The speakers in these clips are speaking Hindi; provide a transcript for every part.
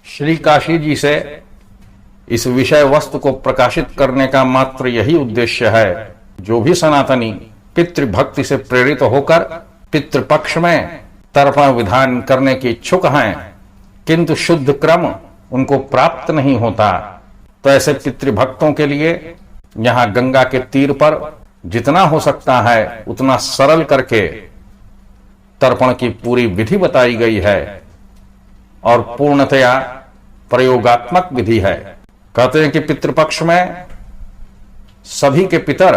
श्री काशी जी से इस विषय वस्तु को प्रकाशित करने का मात्र यही उद्देश्य है। जो भी सनातनी पितृभक्ति से प्रेरित होकर पितृपक्ष में तर्पण विधान करने के इच्छुक हैं, किंतु शुद्ध क्रम उनको प्राप्त नहीं होता, तो ऐसे पितृभक्तों के लिए यहाँ गंगा के तीर पर जितना हो सकता है उतना सरल करके तर्पण की पूरी विधि बताई गई है और पूर्णतया प्रयोगात्मक विधि है। कहते हैं कि पितृपक्ष में सभी के पितर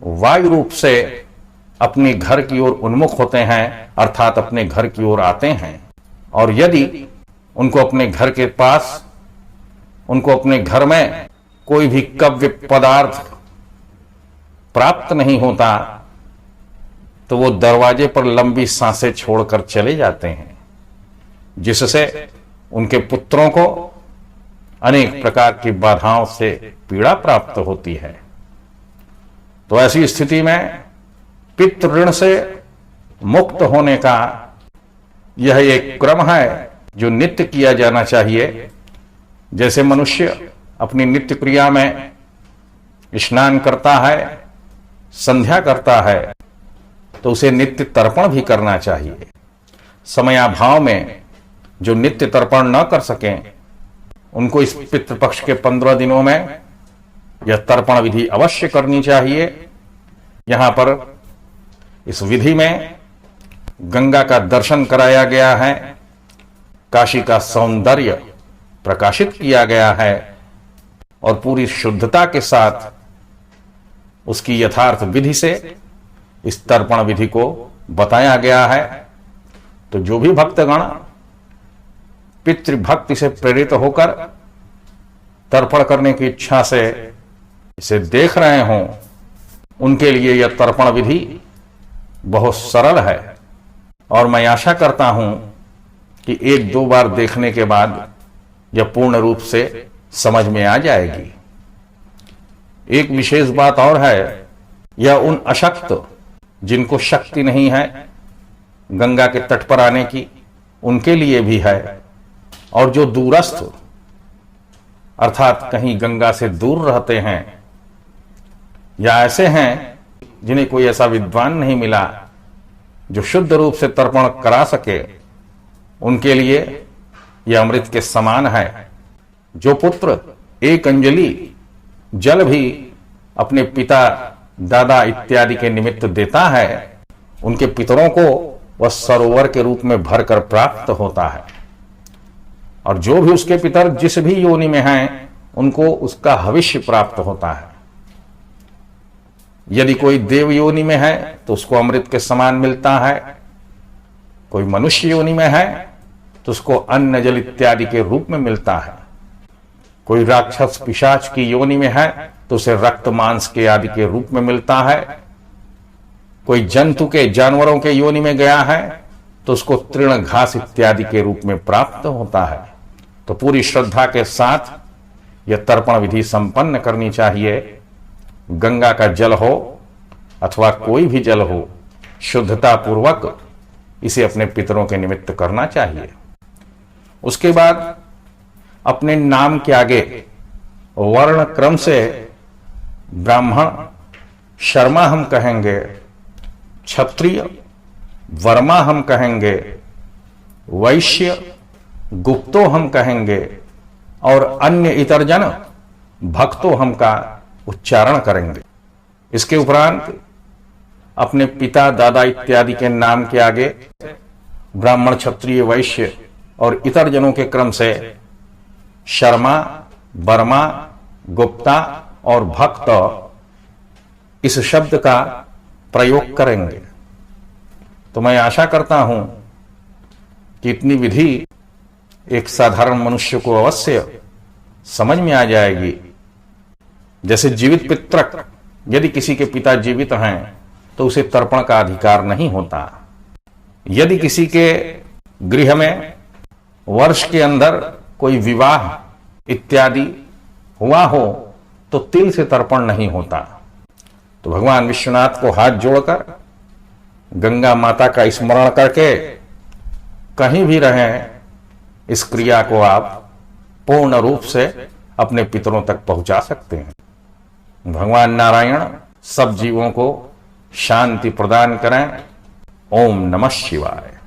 वायु रूप से अपने घर की ओर उन्मुख होते हैं, अर्थात अपने घर की ओर आते हैं, और यदि उनको अपने घर के पास, उनको अपने घर में कोई भी कव्य पदार्थ प्राप्त नहीं होता तो वो दरवाजे पर लंबी सांसें छोड़कर चले जाते हैं, जिससे उनके पुत्रों को अनेक प्रकार की बाधाओं से पीड़ा प्राप्त होती है। तो ऐसी स्थिति में पितृ ऋण से मुक्त होने का यह एक क्रम है जो नित्य किया जाना चाहिए। जैसे मनुष्य अपनी नित्य क्रिया में स्नान करता है, संध्या करता है, तो उसे नित्य तर्पण भी करना चाहिए। समयाभाव में जो नित्य तर्पण न कर सकें, उनको इस पितृपक्ष के 15 दिनों में यह तर्पण विधि अवश्य करनी चाहिए। यहां पर इस विधि में गंगा का दर्शन कराया गया है, काशी का सौंदर्य प्रकाशित किया गया है और पूरी शुद्धता के साथ उसकी यथार्थ विधि से इस तर्पण विधि को बताया गया है। तो जो भी भक्तगण पितृभक्ति से प्रेरित होकर तर्पण करने की इच्छा से इसे देख रहे हों, उनके लिए यह तर्पण विधि बहुत सरल है और मैं आशा करता हूं कि 1-2 बार देखने के बाद यह पूर्ण रूप से समझ में आ जाएगी। एक विशेष बात और है, यह उन अशक्त जिनको शक्ति नहीं है गंगा के तट पर आने की, उनके लिए भी है, और जो दूरस्थ अर्थात कहीं गंगा से दूर रहते हैं या ऐसे हैं जिन्हें कोई ऐसा विद्वान नहीं मिला जो शुद्ध रूप से तर्पण करा सके, उनके लिए यह अमृत के समान है। जो पुत्र एक अंजलि जल भी अपने पिता, दादा इत्यादि के निमित्त देता है, उनके पितरों को वह सरोवर के रूप में भरकर प्राप्त होता है, और जो भी उसके पितर जिस भी योनि में हैं, उनको उसका भविष्य प्राप्त होता है। यदि कोई देव योनि में है तो उसको अमृत के समान मिलता है, कोई मनुष्य योनि में है तो उसको अन्न जल इत्यादि के रूप में मिलता है, कोई राक्षस पिशाच की योनि में है तो उसे रक्त मांस के आदि के रूप में मिलता है, कोई जंतु के जानवरों के योनि में गया है तो उसको तृण घास इत्यादि के रूप में प्राप्त होता है। तो पूरी श्रद्धा के साथ यह तर्पण विधि संपन्न करनी चाहिए। गंगा का जल हो अथवा कोई भी जल हो, शुद्धता पूर्वक इसे अपने पितरों के निमित्त करना चाहिए। उसके बाद अपने नाम के आगे वर्ण क्रम से ब्राह्मण शर्मा हम कहेंगे, क्षत्रिय वर्मा हम कहेंगे, वैश्य गुप्तो हम कहेंगे, और अन्य इतर जन भक्तो हम का उच्चारण करेंगे। इसके उपरांत अपने पिता, दादा इत्यादि के नाम के आगे ब्राह्मण, क्षत्रिय, वैश्य और इतर जनों के क्रम से शर्मा, वर्मा, गुप्ता और भक्त इस शब्द का प्रयोग करेंगे। तो मैं आशा करता हूं कि इतनी विधि एक साधारण मनुष्य को अवश्य समझ में आ जाएगी। जैसे जीवित पितृक, यदि किसी के पिता जीवित हैं तो उसे तर्पण का अधिकार नहीं होता। यदि किसी के गृह में वर्ष के अंदर कोई विवाह इत्यादि हुआ हो तो तिल से तर्पण नहीं होता। तो भगवान विश्वनाथ को हाथ जोड़कर गंगा माता का स्मरण करके कहीं भी रहें, इस क्रिया को आप पूर्ण रूप से अपने पितरों तक पहुंचा सकते हैं। भगवान नारायण सब जीवों को शांति प्रदान करें। ओम नमः शिवाय।